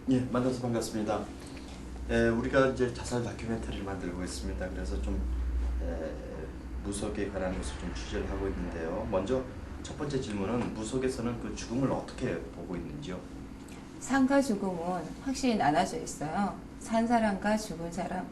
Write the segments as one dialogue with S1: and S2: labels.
S1: 예, 만나서 반갑습니다. 우리가 이제 자살 다큐멘터리를 만들고 있습니다. 그래서 좀 무속에 관한 것을 좀 취재를 하고 있는데요. 먼저 첫 번째 질문은 무속에서는 그 죽음을 어떻게 보고 있는지요?
S2: 삶과 죽음은 확실히 나눠져 있어요. 산 사람과 죽은 사람.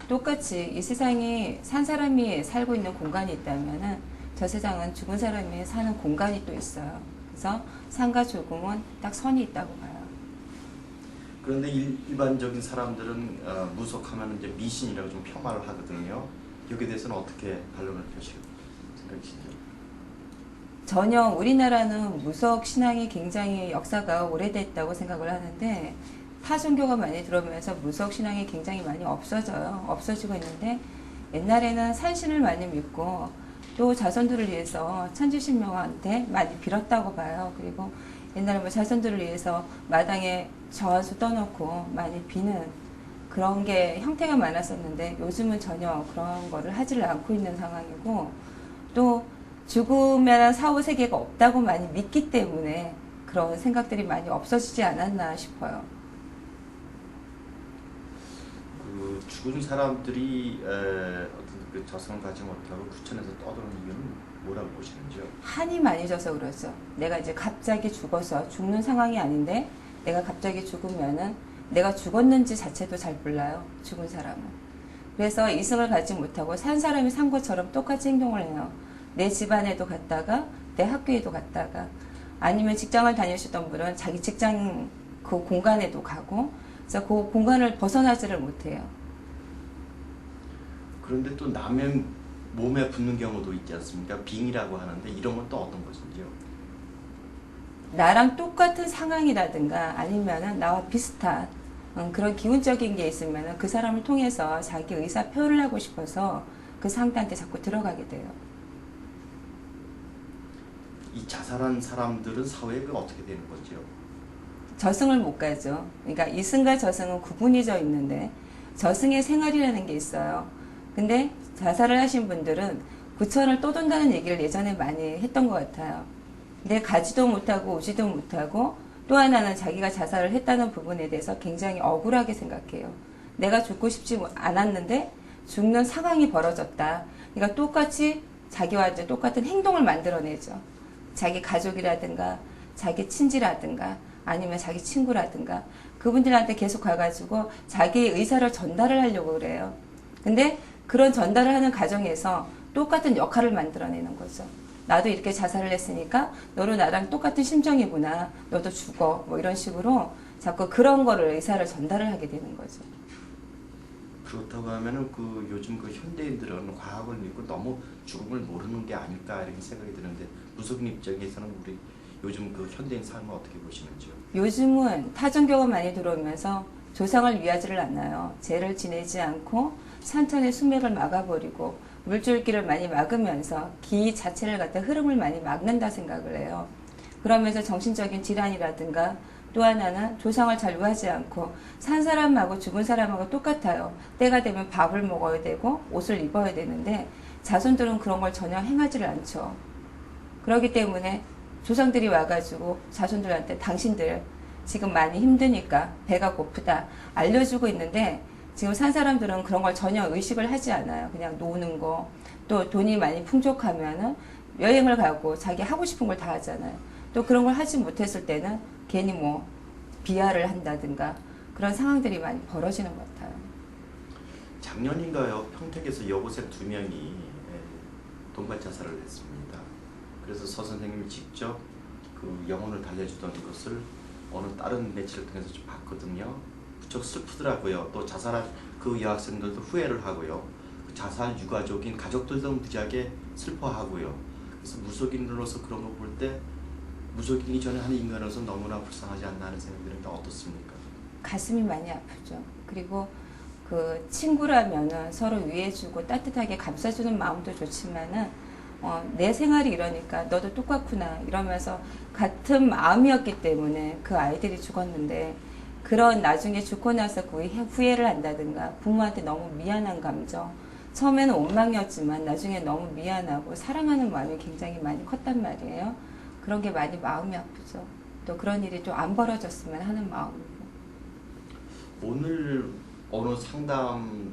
S2: 똑같이 이 세상이 산 사람이 살고 있는 공간이 있다면은 저 세상은 죽은 사람이 사는 공간이 또 있어요. 그래서 산과 죽음은 딱 선이 있다고 봐요.
S1: 그런데 일반적인 사람들은 무속하면 이제 미신이라고 좀 폄하를 하거든요. 여기에 대해서는 어떻게 반론을 펴실 생각이시죠?
S2: 전혀 우리나라는 무속 신앙이 굉장히 역사가 오래됐다고 생각을 하는데 타 종교가 많이 들어오면서 무속 신앙이 굉장히 많이 없어져요. 없어지고 있는데 옛날에는 산신을 많이 믿고 또 자손들을 위해서 천지신명한테 많이 빌었다고 봐요. 그리고 옛날에 뭐 자손들을 위해서 마당에 정화수 떠놓고 많이 비는 그런 게 형태가 많았었는데 요즘은 전혀 그런 거를 하지를 않고 있는 상황이고 또 죽음이라는 사후 세계가 없다고 많이 믿기 때문에 그런 생각들이 많이 없어지지 않았나 싶어요.
S1: 그 죽은 사람들이 어떤 그 저승을 가지 못하고 부천에서 떠도는 이유는 뭐라고 보시는지요?
S2: 한이 많이 져서 그러죠. 내가 이제 갑자기 죽어서 죽는 상황이 아닌데 내가 갑자기 죽으면은 내가 죽었는지 자체도 잘 몰라요. 죽은 사람은. 그래서 이승을 가지 못하고 산 사람이 산 것처럼 똑같이 행동을 해요. 내 집안에도 갔다가 내 학교에도 갔다가 아니면 직장을 다니시던 분은 자기 직장 그 공간에도 가고 그래서 그 공간을 벗어나지를 못해요.
S1: 그런데 또 남의 몸에 붙는 경우도 있지 않습니까? 빙이라고 하는데 이런 건 또 어떤 것인지요?
S2: 나랑 똑같은 상황이라든가 아니면은 나와 비슷한 그런 기운적인 게 있으면은 그 사람을 통해서 자기 의사 표현을 하고 싶어서 그 상대한테 자꾸 들어가게 돼요.
S1: 이 자살한 사람들은 사회에 그 어떻게 되는 거지요?
S2: 저승을 못 가죠. 그러니까 이승과 저승은 구분이 져 있는데 저승의 생활이라는 게 있어요. 근데 자살을 하신 분들은 구천을 떠돈다는 얘기를 예전에 많이 했던 것 같아요. 근데 가지도 못하고 오지도 못하고 또 하나는 자기가 자살을 했다는 부분에 대해서 굉장히 억울하게 생각해요. 내가 죽고 싶지 않았는데 죽는 상황이 벌어졌다. 그러니까 똑같이 자기와 이제 똑같은 행동을 만들어내죠. 자기 가족이라든가 자기 친지라든가 아니면 자기 친구라든가 그분들한테 계속 가가지고 자기의 의사를 전달을 하려고 그래요. 근데 그런 전달을 하는 과정에서 똑같은 역할을 만들어내는 거죠. 나도 이렇게 자살을 했으니까 너도 나랑 똑같은 심정이구나. 너도 죽어. 뭐 이런 식으로 자꾸 그런 거를 의사를 전달을 하게 되는 거죠.
S1: 그렇다고 하면은 그 요즘 그 현대인들은 과학을 믿고 너무 죽음을 모르는 게 아닐까 이렇게 생각이 드는데 무속인 입장에서는 우리 요즘 그 현대인 삶을 어떻게 보시는지요?
S2: 요즘은 타종교가 많이 들어오면서 조상을 위하지를 않아요. 제를 지내지 않고 산천의 수맥을 막아버리고 물줄기를 많이 막으면서 기 자체를 갖다 흐름을 많이 막는다 생각을 해요. 그러면서 정신적인 질환이라든가 또 하나는 조상을 잘 위하지 않고 산 사람하고 죽은 사람하고 똑같아요. 때가 되면 밥을 먹어야 되고 옷을 입어야 되는데 자손들은 그런 걸 전혀 행하지를 않죠. 그렇기 때문에 조상들이 와가지고 자손들한테 당신들 지금 많이 힘드니까 배가 고프다 알려주고 있는데 지금 산 사람들은 그런 걸 전혀 의식을 하지 않아요. 그냥 노는 거, 또 돈이 많이 풍족하면은 여행을 가고 자기 하고 싶은 걸 다 하잖아요. 또 그런 걸 하지 못했을 때는 괜히 뭐 비하를 한다든가 그런 상황들이 많이 벌어지는 것 같아요.
S1: 작년인가요? 평택에서 여고생 2명이 동반 자살을 했습니다. 그래서 서 선생님이 직접 그 영혼을 달래주던 것을 어느 다른 매체를 통해서 좀 봤거든요. 무척 슬프더라고요. 또 자살한 그 여학생들도 후회를 하고요. 그 자살 유가족인 가족들도 무지하게 슬퍼하고요. 그래서 무속인으로서 그런 거 볼 때 무속인이 전에 한 인간으로서 너무나 불쌍하지 않나 하는 생각이 드는데 어떻습니까?
S2: 가슴이 많이 아프죠. 그리고 그 친구라면은 서로 위해주고 따뜻하게 감싸주는 마음도 좋지만은 내 생활이 이러니까 너도 똑같구나 이러면서 같은 마음이었기 때문에 그 아이들이 죽었는데 그런 나중에 죽고 나서 그 후회를 한다든가 부모한테 너무 미안한 감정 처음에는 원망이었지만 나중에 너무 미안하고 사랑하는 마음이 굉장히 많이 컸단 말이에요. 그런 게 많이 마음이 아프죠. 또 그런 일이 좀 안 벌어졌으면 하는 마음이고.
S1: 오늘 어느 상담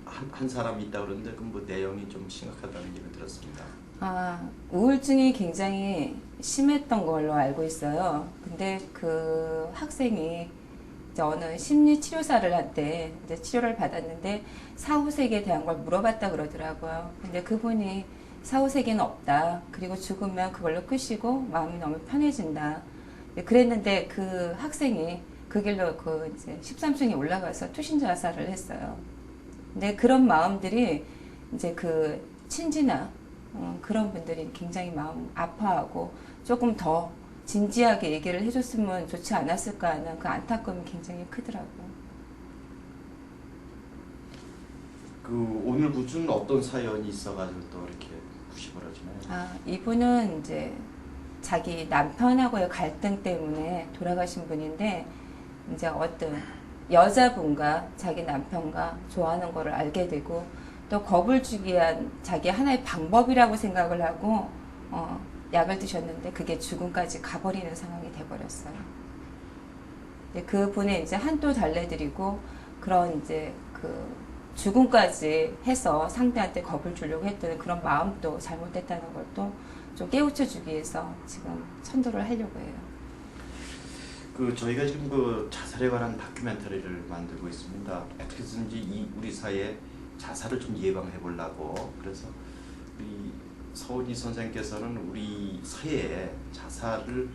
S1: 한 사람이 있다 그러는데 그 뭐 내용이 좀 심각하다는 얘기를 들었습니다.
S2: 우울증이 굉장히 심했던 걸로 알고 있어요. 근데 그 학생이 이제 어느 심리치료사를 한테 이제 치료를 받았는데 사후세계에 대한 걸 물어봤다 그러더라고요. 근데 그분이 사후세계는 없다. 그리고 죽으면 그걸로 끝이고 마음이 너무 편해진다. 그랬는데 그 학생이 그 길로 그 이제 13층에 올라가서 투신 자살을 했어요. 근데 그런 마음들이 이제 그 친지나 그런 분들이 굉장히 마음 아파하고 조금 더 진지하게 얘기를 해줬으면 좋지 않았을까 하는 그 안타까움이 굉장히 크더라고요.
S1: 그 오늘 무슨 어떤 사연이 있어가지고 또 이렇게 굿이 벌어지나요?
S2: 이분은 이제 자기 남편하고의 갈등 때문에 돌아가신 분인데 이제 어떤 여자분과 자기 남편과 좋아하는 거를 알게 되고 또 겁을 주기 위한 자기 하나의 방법이라고 생각을 하고 약을 드셨는데 그게 죽음까지 가버리는 상황이 돼버렸어요. 그분의 이제 한도 달래드리고 그런 이제 그 죽음까지 해서 상대한테 겁을 주려고 했던 그런 마음도 잘못됐다는 걸 또 좀 깨우쳐 주기 위해서 지금 선도를 하려고 해요.
S1: 그 저희가 지금 그 자살에 관한 다큐멘터리를 만들고 있습니다. 어떻게든지 이 우리 사회에 자살을 좀 예방해 보려고 그래서 우리 서은희 선생님께서는 우리 사회에 자살을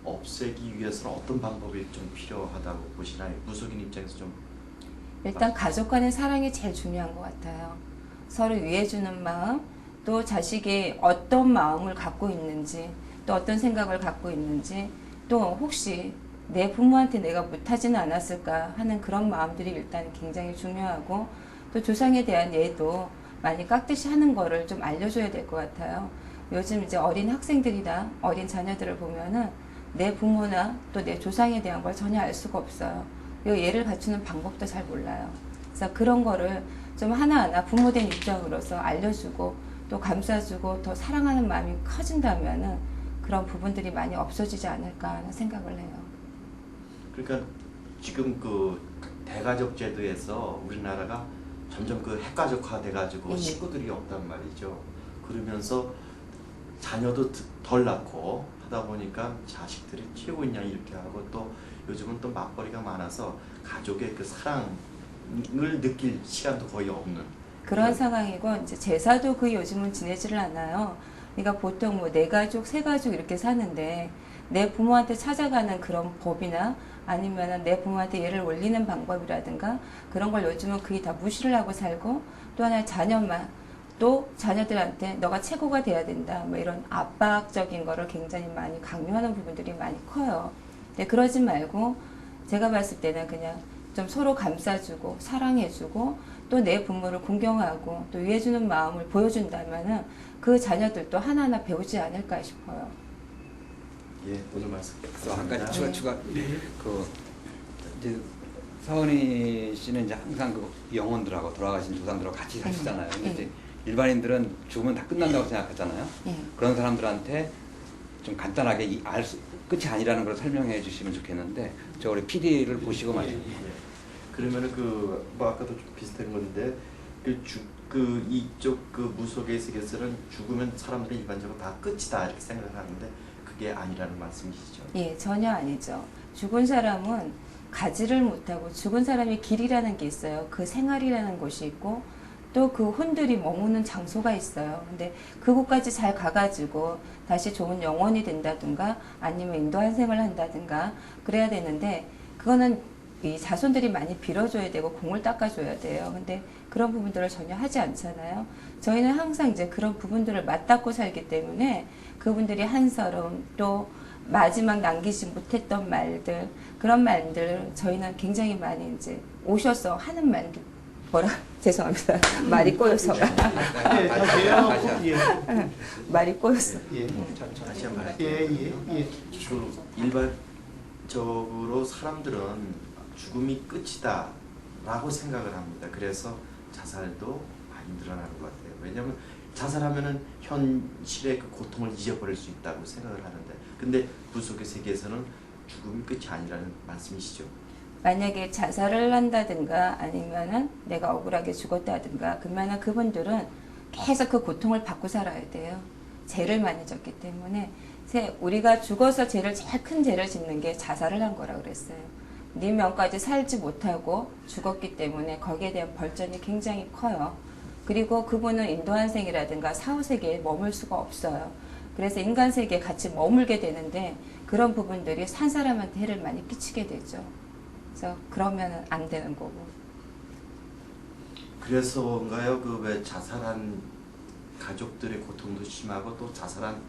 S1: 없애기 위해서는 어떤 방법이 좀 필요하다고 보시나요? 무속인 입장에서 좀
S2: 일단 가족 간의 사랑이 제일 중요한 것 같아요. 서로 위해주는 마음, 또 자식이 어떤 마음을 갖고 있는지, 또 어떤 생각을 갖고 있는지, 또 혹시 내 부모한테 내가 못하지는 않았을까 하는 그런 마음들이 일단 굉장히 중요하고, 또 조상에 대한 예도 많이 깍듯이 하는 거를 좀 알려줘야 될 것 같아요. 요즘 이제 어린 학생들이나 어린 자녀들을 보면은 내 부모나 또 내 조상에 대한 걸 전혀 알 수가 없어요. 이 예를 갖추는 방법도 잘 몰라요. 그래서 그런 거를 좀 하나하나 부모된 입장으로서 알려주고 또 감싸주고 더 사랑하는 마음이 커진다면은 그런 부분들이 많이 없어지지 않을까 하는 생각을 해요.
S1: 그러니까 지금 그 대가족 제도에서 우리나라가 점점 그 핵가족화 돼가지고 식구들이 없단 말이죠. 그러면서 자녀도 덜 낳고 하다 보니까 자식들이 튀고 있냐 이렇게 하고 또 요즘은 또 맞벌이가 많아서 가족의 그 사랑을 느낄 시간도 거의 없는
S2: 그런 상황이고 이제 제사도 그 요즘은 지내지를 않아요. 그러니까 보통 뭐 네 가족, 세 가족 이렇게 사는데 내 부모한테 찾아가는 그런 법이나 아니면은 내 부모한테 예를 올리는 방법이라든가 그런 걸 요즘은 거의 다 무시를 하고 살고 또 하나 자녀만 또 자녀들한테 너가 최고가 돼야 된다 뭐 이런 압박적인 거를 굉장히 많이 강요하는 부분들이 많이 커요. 근데 그러지 말고 제가 봤을 때는 그냥 좀 서로 감싸주고 사랑해주고 또 내 부모를 존경하고 또 위해주는 마음을 보여준다면은 그 자녀들도 하나하나 배우지 않을까 싶어요.
S1: 예, 오늘 말씀
S3: 또 한 가지 추가 그 이제 서은희 씨는 이제 항상 그 영혼들하고 돌아가신 조상들하고 같이 사시잖아요. 근데 이제 일반인들은 죽으면 다 끝난다고 생각하잖아요. 그런 사람들한테 좀 간단하게 끝이 아니라는 걸 설명해 주시면 좋겠는데 저 우리 PD를 보시고 말이에요.
S1: 그러면은 그 뭐 아까도 좀 비슷한 건데 그 이쪽 그 무속의 세계에서는 죽으면 사람들이 일반적으로 다 끝이다 이렇게 생각을 하는데 그게 아니라는 말씀이시죠?
S2: 예, 전혀 아니죠. 죽은 사람은 가지를 못하고 죽은 사람의 길이라는 게 있어요. 그 생활이라는 곳이 있고 또 그 혼들이 머무는 장소가 있어요. 근데 그곳까지 잘 가가지고 다시 좋은 영혼이 된다든가 아니면 인도한 생을 한다든가 그래야 되는데 그거는 이 자손들이 많이 빌어줘야 되고 공을 닦아줘야 돼요. 근데 그런 부분들을 전혀 하지 않잖아요. 저희는 항상 이제 그런 부분들을 맞닿고 살기 때문에 그분들이 한서름 또 마지막 남기지 못했던 말들 그런 말들 저희는 굉장히 많이 이제 오셔서 하는 말들 뭐라 죄송합니다. 말이 꼬여서 말이 꼬였어.
S1: 다시 한번 할게요. 일반적으로 사람들은 죽음이 끝이다 라고 생각을 합니다. 그래서 자살도 많이 늘어나는 것 같아요. 왜냐하면 자살하면은 현실의 그 고통을 잊어버릴 수 있다고 생각을 하는데 근데 무속의 세계에서는 죽음이 끝이 아니라는 말씀이시죠?
S2: 만약에 자살을 한다든가 아니면은 내가 억울하게 죽었다든가 그러면은 그분들은 계속 그 고통을 받고 살아야 돼요. 죄를 많이 졌기 때문에 우리가 죽어서 제일 큰 죄를 짓는 게 자살을 한 거라 그랬어요. 네 명까지 살지 못하고 죽었기 때문에 거기에 대한 벌전이 굉장히 커요. 그리고 그분은 인도한생이라든가 사후세계에 머물 수가 없어요. 그래서 인간세계에 같이 머물게 되는데 그런 부분들이 산 사람한테 해를 많이 끼치게 되죠. 그래서 그러면 안 되는 거고.
S1: 그래서인가요? 그 왜 자살한 가족들의 고통도 심하고 또 자살한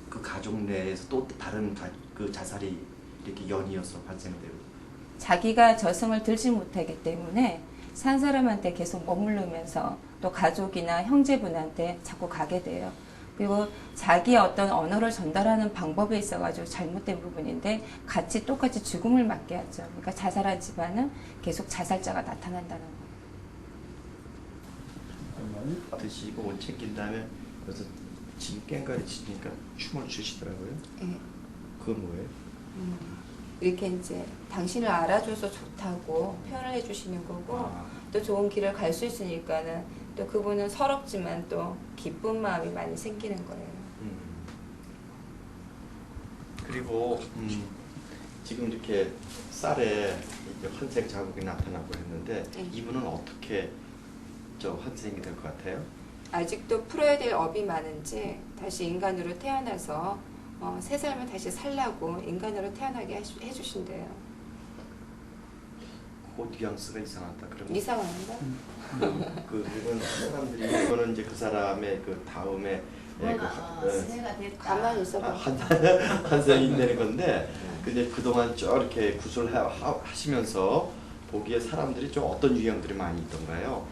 S1: 그 가족 내에서 또 다른 그 자살이 이렇게 연이어서 발생되고.
S2: 자기가 저승을 들지 못하기 때문에 산 사람한테 계속 머무르면서 또 가족이나 형제분한테 자꾸 가게 돼요. 그리고 자기의 어떤 언어를 전달하는 방법에 있어가지고 잘못된 부분인데 같이 똑같이 죽음을 맞게 하죠. 그러니까 자살한 집안은 계속 자살자가 나타난다는 거예요.
S1: 드시고 옷 챙긴 다음에 그래서 짐 깽가리 치니까 춤을 추시더라고요.
S2: 네.
S1: 그건 뭐예요?
S2: 이렇게 이제 당신을 알아줘서 좋다고 표현을 해주시는 거고 또 좋은 길을 갈 수 있으니까는 또 그분은 서럽지만 또 기쁜 마음이 많이 생기는 거예요.
S1: 그리고 지금 이렇게 쌀에 이제 환생 자국이 나타나고 했는데 이분은 어떻게 저 환생이 될 것 같아요?
S2: 아직도 풀어야 될 업이 많은지 다시 인간으로 태어나서 새 삶을 다시 살라고 인간으로 태어나게 해주신대요.
S1: 그 뉘앙스가 이상하다. 그러면
S2: 이상한가?
S1: 그건 사람들이 이거는 이제 그 사람의 그 다음에
S2: 가만히 있어봐.
S1: 환생이 되는 건데 근데 그동안 쭉 이렇게 구술하시면서 보기에 사람들이 좀 어떤 유형들이 많이 있던가요?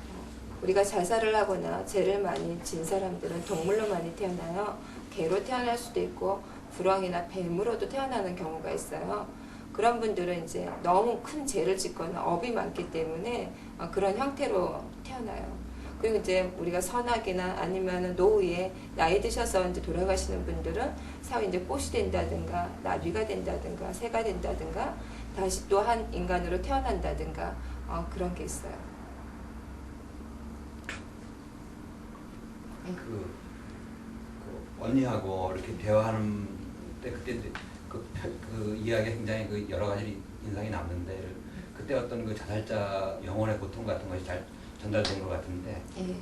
S2: 우리가 자살을 하거나 죄를 많이 진 사람들은 동물로 많이 태어나요. 개로 태어날 수도 있고 불황이나 뱀으로도 태어나는 경우가 있어요. 그런 분들은 이제 너무 큰 죄를 짓거나 업이 많기 때문에 그런 형태로 태어나요. 그리고 이제 우리가 선악이나 아니면 노후에 나이 드셔서 이제 돌아가시는 분들은 사회 이제 꽃이 된다든가 나귀가 된다든가 새가 된다든가 다시 또 한 인간으로 태어난다든가 그런 게 있어요.
S3: 그 언니하고 이렇게 대화하는 때 그때 그 이야기가 굉장히 그 여러 가지 인상이 남는데 그때 어떤 그 자살자 영혼의 고통 같은 것이 잘 전달된 것 같은데
S2: 예.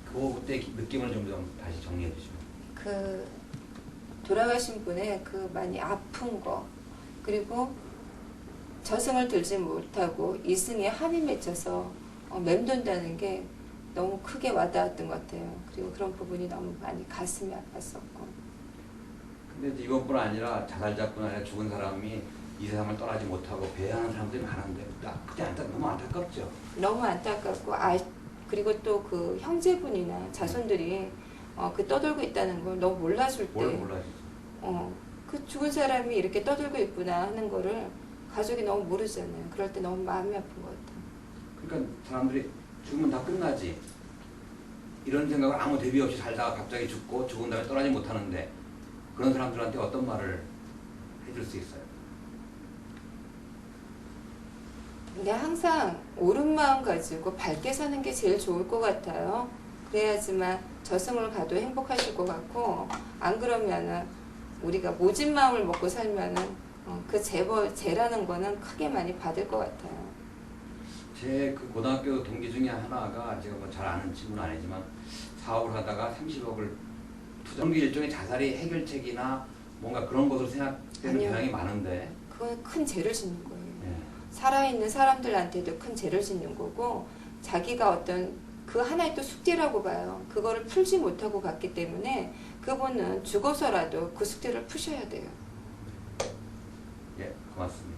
S3: 그때 느낌을 좀 다시 정리해 주시면.
S2: 그 돌아가신 분의 그 많이 아픈 거 그리고 저승을 들지 못하고 이승에 한이 맺혀서 맴돈다는 게 너무 크게 와닿았던 것 같아요. 그리고 그런 부분이 너무 많이 가슴이 아팠었고.
S3: 근데 이번뿐 아니라 자살자뿐 아니라 죽은 사람이 이 세상을 떠나지 못하고 배회하는 사람들이 많은데 그때 너무 안타깝죠.
S2: 너무 안타깝고 그리고 또 그 형제분이나 자손들이 그 떠돌고 있다는 걸 너무 몰랐을 때
S3: 몰라지.
S2: 그 죽은 사람이 이렇게 떠들고 있구나 하는 거를 가족이 너무 모르잖아요. 그럴 때 너무 마음이 아픈 것 같아요.
S3: 그러니까 사람들이 죽으면 다 끝나지 이런 생각을 아무 대비 없이 살다가 갑자기 죽고 죽은 다음에 떠나지 못하는데 그런 사람들한테 어떤 말을 해줄 수 있어요?
S2: 근데 항상 옳은 마음 가지고 밝게 사는 게 제일 좋을 것 같아요. 그래야지만 저승을 가도 행복하실 것 같고 안 그러면은 우리가 모진 마음을 먹고 살면은 그 죄라는 거는 크게 많이 받을 것 같아요.
S3: 제 그 고등학교 동기 중에 하나가 제가 뭐 잘 아는 친구는 아니지만 사업을 하다가 30억을 투자한 게 일종의 자살의 해결책이나 뭔가 그런 것을 생각되는 경향이 많은데
S2: 그건 큰 죄를 짓는 거예요.
S3: 네.
S2: 살아있는 사람들한테도 큰 죄를 짓는 거고 자기가 어떤 그 하나의 또 숙제라고 봐요. 그거를 풀지 못하고 갔기 때문에 그분은 죽어서라도 그 숙제를 푸셔야 돼요.
S3: 예, 고맙습니다.